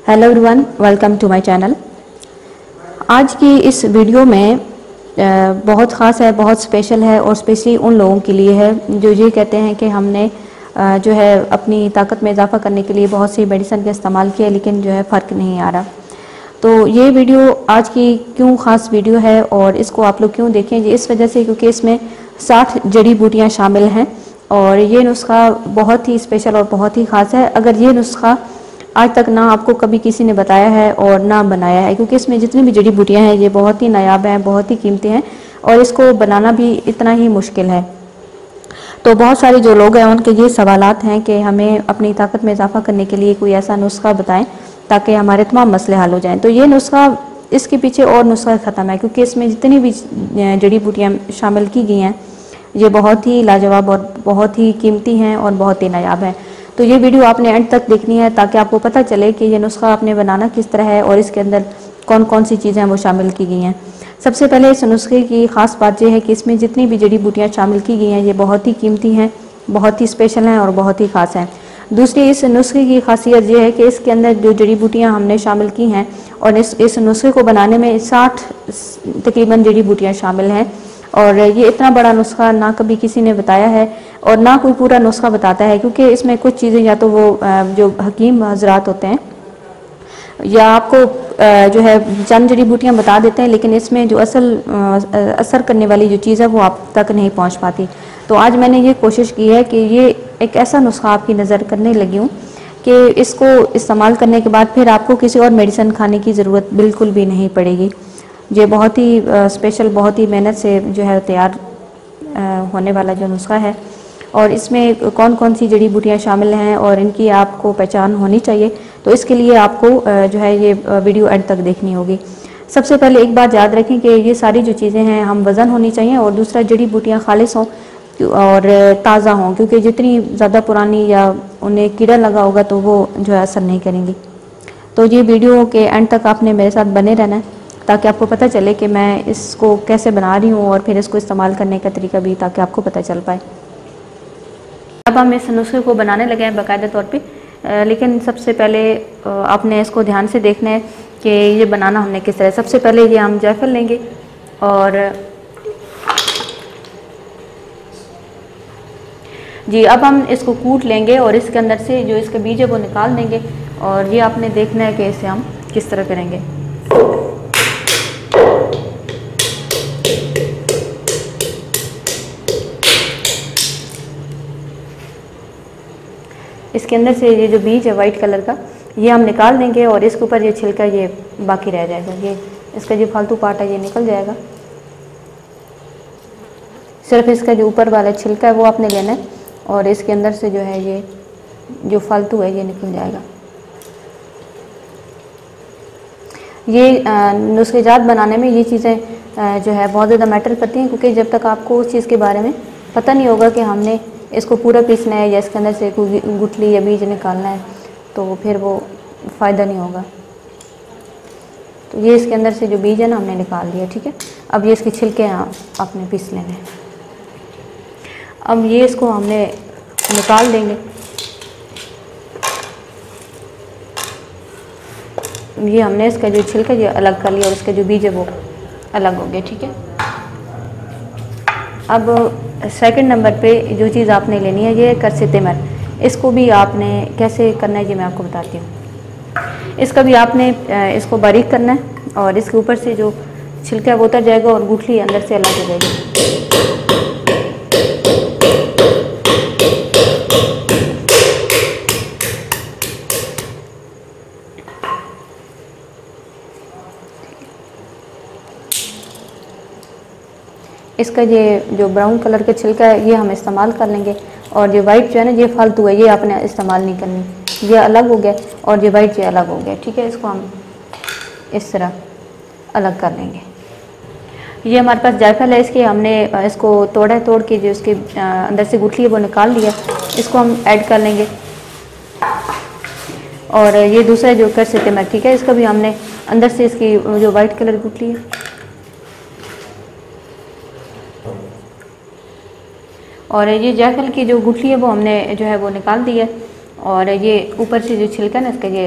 Hello everyone, welcome to my channel. आज की इस वीडियो में बहुत ख़ास है, बहुत स्पेशल है और स्पेशली उन लोगों के लिए है जो ये कहते हैं कि हमने जो है अपनी ताकत में इजाफा करने के लिए बहुत सी मेडिसिन का इस्तेमाल किया लेकिन जो है फ़र्क नहीं आ रहा। तो ये वीडियो आज की क्यों ख़ास वीडियो है और इसको आप लोग क्यों देखें, ये इस वजह से क्योंकि इसमें 60 जड़ी बूटियाँ शामिल हैं और ये नुस्खा बहुत ही स्पेशल और बहुत ही ख़ास है। अगर ये नुस्खा आज तक ना आपको कभी किसी ने बताया है और ना बनाया है, क्योंकि इसमें जितनी भी जड़ी बूटियाँ हैं ये बहुत ही नायाब हैं, बहुत ही कीमती हैं और इसको बनाना भी इतना ही मुश्किल है। तो बहुत सारे जो लोग हैं उनके ये सवालात हैं कि हमें अपनी ताकत में इजाफा करने के लिए कोई ऐसा नुस्खा बताएं ताकि हमारे तमाम मसले हल हो जाएं। तो ये नुस्खा, इसके पीछे और नुस्खा ख़त्म है क्योंकि इसमें जितनी भी जड़ी बूटियाँ शामिल की गई हैं ये बहुत ही लाजवाब और बहुत ही कीमती हैं और बहुत ही नायाब हैं। तो ये वीडियो आपने एंड तक देखनी है ताकि आपको पता चले कि ये नुस्खा आपने बनाना किस तरह है और इसके अंदर कौन कौन सी चीज़ें वो शामिल की गई हैं। सबसे पहले इस नुस्खे की ख़ास बात यह है कि इसमें जितनी भी जड़ी बूटियाँ शामिल की गई हैं ये बहुत ही कीमती हैं, बहुत ही स्पेशल हैं और बहुत ही ख़ास हैं। दूसरी इस नुस्खे की खासियत यह है कि इसके अंदर जो जड़ी बूटियाँ हमने शामिल की हैं और इस नुस्खे को बनाने में 60 तकरीबन जड़ी बूटियाँ शामिल हैं और ये इतना बड़ा नुस्खा ना कभी किसी ने बताया है और ना कोई पूरा नुस्खा बताता है, क्योंकि इसमें कुछ चीज़ें या तो वो जो हकीम हजरात होते हैं या आपको जो है चंद जड़ी बूटियाँ बता देते हैं, लेकिन इसमें जो असल असर करने वाली जो चीज़ है वो आप तक नहीं पहुँच पाती। तो आज मैंने ये कोशिश की है कि ये एक ऐसा नुस्खा आपकी नज़र करने लगी हूँ कि इसको इस्तेमाल करने के बाद फिर आपको किसी और मेडिसिन खाने की ज़रूरत बिल्कुल भी नहीं पड़ेगी। ये बहुत ही स्पेशल, बहुत ही मेहनत से जो है तैयार होने वाला जो नुस्खा है और इसमें कौन कौन सी जड़ी बूटियाँ शामिल हैं और इनकी आपको पहचान होनी चाहिए। तो इसके लिए आपको जो है ये वीडियो एंड तक देखनी होगी। सबसे पहले एक बात याद रखें कि ये सारी जो चीज़ें हैं हम वज़न होनी चाहिए और दूसरा जड़ी बूटियाँ खालिस हों और ताज़ा हों, क्योंकि जितनी ज़्यादा पुरानी या उन्हें कीड़ा लगा होगा तो वो जो है असर नहीं करेंगी। तो ये वीडियो के एंड तक आपने मेरे साथ बने रहना है ताकि आपको पता चले कि मैं इसको कैसे बना रही हूँ और फिर इसको इस्तेमाल करने का तरीका भी ताकि आपको पता चल पाए। अब हम इस नुस्खे को बनाने लगे हैं बाकायदा तौर पे, लेकिन सबसे पहले आपने इसको ध्यान से देखना है कि ये बनाना हमने किस तरह। सबसे पहले ये हम जायफल लेंगे और जी अब हम इसको कूट लेंगे और इसके अंदर से जो इसके बीज है वो निकाल देंगे और ये आपने देखना है कि इसे हम किस तरह करेंगे। इसके अंदर से ये जो बीज है वाइट कलर का ये हम निकाल देंगे और इसके ऊपर ये छिलका ये बाकी रह जाएगा, ये इसका जो फालतू पार्ट है ये निकल जाएगा। सिर्फ इसका जो ऊपर वाला छिलका है वो आपने लेना है और इसके अंदर से जो है ये जो फालतू है ये निकल जाएगा। ये नुस्खेजात बनाने में ये चीज़ें जो है बहुत ज़्यादा मैटर करती हैं, क्योंकि जब तक आपको उस चीज़ के बारे में पता नहीं होगा कि हमने इसको पूरा पीसना है या इसके अंदर से कोई गुठली या बीज निकालना है तो फिर वो फ़ायदा नहीं होगा। तो ये इसके अंदर से जो बीज है ना हमने निकाल दिया, ठीक है। अब ये इसके छिलके आपने पीस लेने हैं। अब ये इसको हमने निकाल देंगे। ये हमने इसका जो छिलका ये अलग कर लिया और इसका जो बीज है वो अलग हो गया, ठीक है। अब सेकंड नंबर पे जो चीज़ आपने लेनी है ये करसे तिमर। इसको भी आपने कैसे करना है ये मैं आपको बताती हूँ। इसका भी आपने इसको बारीक करना है और इसके ऊपर से जो छिलका है वो उतर जाएगा और गुठली अंदर से अलग हो जाएगी। इसका ये जो ब्राउन कलर का छिलका है ये हम इस्तेमाल कर लेंगे और ये वाइट जो है ना ये फालतू है, ये आपने इस्तेमाल नहीं करनी। ये अलग हो गया और ये वाइट ये अलग हो गया, ठीक है। इसको हम इस तरह अलग कर लेंगे। ये हमारे पास जायफल है, इसके हमने इसको तोड़ के जो इसके अंदर से गुठली है वो निकाल लिया, इसको हम ऐड कर लेंगे। और ये दूसरा जो करसे तिमर, ठीक है, इसका भी हमने अंदर से इसकी जो वाइट कलर गुठली है और ये जायफल की जो गुठली है वो हमने जो है वो निकाल दी है और ये ऊपर से जो छिलका ना इसका ये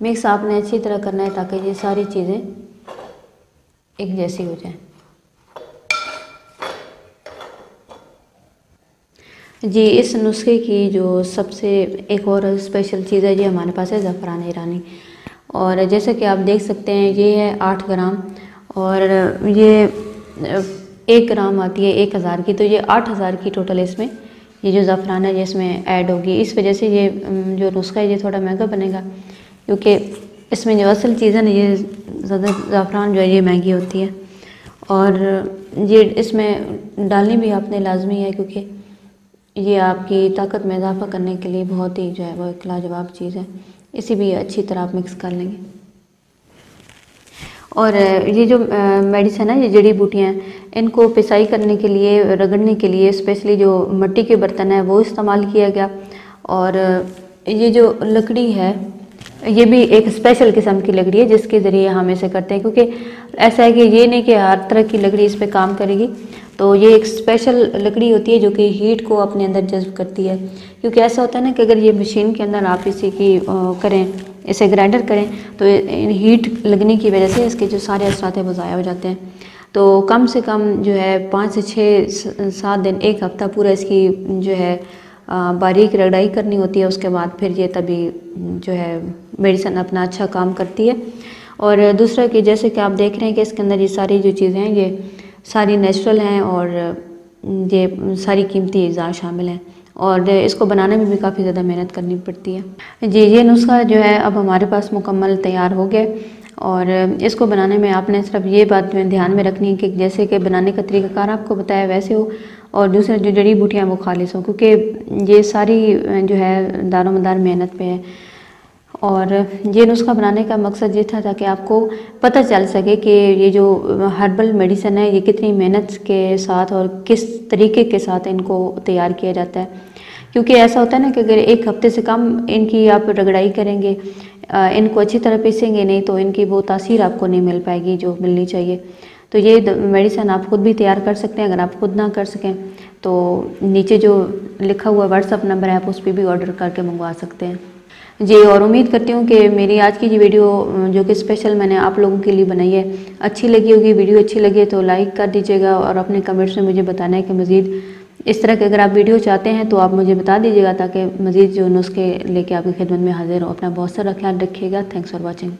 मिक्स आपने अच्छी तरह करना है ताकि ये सारी चीज़ें एक जैसी हो जाएं। जी, इस नुस्खे की जो सबसे एक और स्पेशल चीज़ है, ये हमारे पास है ज़फ़रान ईरानी। और जैसे कि आप देख सकते हैं ये है 8 ग्राम और ये 1 ग्राम आती है 1000 की, तो ये 8000 की टोटल इसमें ये जो ज़फ़रान है ये इसमें ऐड होगी। इस वजह से ये जो नुस्खा है ये थोड़ा महंगा बनेगा, क्योंकि इसमें जो असल चीज़ है ना ये ज़्यादा ज़फ़रान जो है ये महंगी होती है। और ये इसमें डालनी भी आपने लाजमी है, क्योंकि ये आपकी ताकत में इजाफा करने के लिए बहुत ही जो है वो एक लाजवाब चीज़ है। इसी भी अच्छी तरह आप मिक्स कर लेंगे। और ये जो मेडिसिन है, ये जड़ी बूटियाँ हैं, इनको पिसाई करने के लिए, रगड़ने के लिए स्पेशली जो मिट्टी के बर्तन है वो इस्तेमाल किया गया। और ये जो लकड़ी है ये भी एक स्पेशल किस्म की लकड़ी है जिसके ज़रिए हम इसे करते हैं, क्योंकि ऐसा है कि ये नहीं कि हर तरह की लकड़ी इस पर काम करेगी। तो ये एक स्पेशल लकड़ी होती है जो कि हीट को अपने अंदर जज्ब करती है। क्योंकि ऐसा होता है ना कि अगर ये मशीन के अंदर आप इसी की करें, इसे ग्राइंडर करें, तो हीट लगने की वजह से इसके जो सारे असरात हैं वो ज़ाया हो जाते हैं। तो कम से कम जो है 5 से 6-7 दिन, 1 हफ़्ता पूरा इसकी जो है बारीक रगड़ाई करनी होती है। उसके बाद फिर ये तभी जो है मेडिसिन अपना अच्छा काम करती है। और दूसरा कि जैसे कि आप देख रहे हैं कि इसके अंदर ये सारी जो चीज़ें हैं ये सारी नेचुरल हैं और ये सारी कीमती अज़ा शामिल हैं, और इसको बनाने में भी काफ़ी ज़्यादा मेहनत करनी पड़ती है। जी, ये नुस्खा जो है अब हमारे पास मुकम्मल तैयार हो गया। और इसको बनाने में आपने सिर्फ ये बात ध्यान में रखनी है कि जैसे कि बनाने का तरीक़ाकार आपको बताया वैसे हो, और दूसरे जो जड़ी बूटियाँ वो खालिस हो, क्योंकि ये सारी जो है दारोमदार मेहनत पे है। और ये नुस्खा बनाने का मकसद ये था ताकि आपको पता चल सके कि ये जो हर्बल मेडिसिन है ये कितनी मेहनत के साथ और किस तरीके के साथ इनको तैयार किया जाता है। क्योंकि ऐसा होता है ना कि अगर 1 हफ्ते से कम इनकी आप रगड़ाई करेंगे, इनको अच्छी तरह पीसेंगे नहीं, तो इनकी वो तासीर आपको नहीं मिल पाएगी जो मिलनी चाहिए। तो ये मेडिसिन आप खुद भी तैयार कर सकते हैं। अगर आप खुद ना कर सकें तो नीचे जो लिखा हुआ व्हाट्सअप नंबर है आप उस पर भी ऑर्डर करके मंगवा सकते हैं। जी, और उम्मीद करती हूँ कि मेरी आज की ये वीडियो जो कि स्पेशल मैंने आप लोगों के लिए बनाई है अच्छी लगी होगी। वीडियो अच्छी लगी तो लाइक कर दीजिएगा और अपने कमेंट्स में मुझे बताना है कि मज़ीद इस तरह के अगर आप वीडियो चाहते हैं तो आप मुझे बता दीजिएगा, ताकि मज़ीद जो नुस्खे लेके आपकी खिदमत में हाजिर हो। अपना बहुत सारा ख्याल रखिएगा। Thanks for watching.